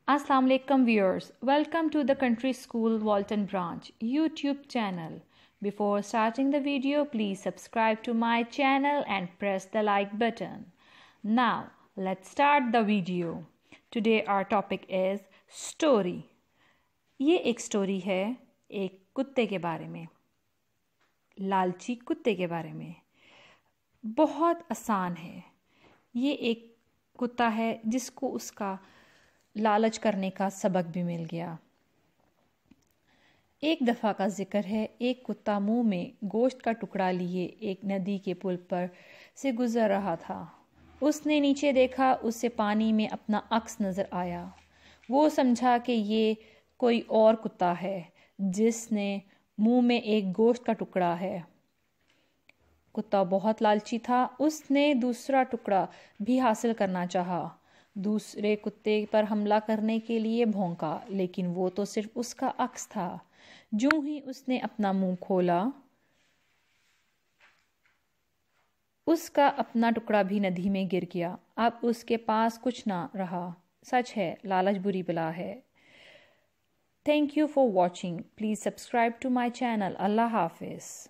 Assalamu alaikum viewers, welcome to the Country School Walton Branch YouTube channel. Before starting the video, please subscribe to my channel and press the like button. Now, let's start the video. Today our topic is story. ये एक story है एक कुत्ते के बारे में, लालची कुत्ते के बारे में। बहुत आसान है। ये एक कुत्ता है जिसको उसका लालच करने का सबक भी मिल गया। एक दफ़ा का जिक्र है, एक कुत्ता मुंह में गोश्त का टुकड़ा लिए एक नदी के पुल पर से गुजर रहा था। उसने नीचे देखा, उससे पानी में अपना अक्स नज़र आया। वो समझा कि ये कोई और कुत्ता है जिसने मुंह में एक गोश्त का टुकड़ा है। कुत्ता बहुत लालची था। उसने दूसरा टुकड़ा भी हासिल करना चाहा। दूसरे कुत्ते पर हमला करने के लिए भौंका, लेकिन वो तो सिर्फ उसका अक्स था। जो ही उसने अपना मुंह खोला, उसका अपना टुकड़ा भी नदी में गिर गया। अब उसके पास कुछ ना रहा। सच है, लालच बुरी बला है। Thank you for watching. Please subscribe to my channel. Allah Hafiz.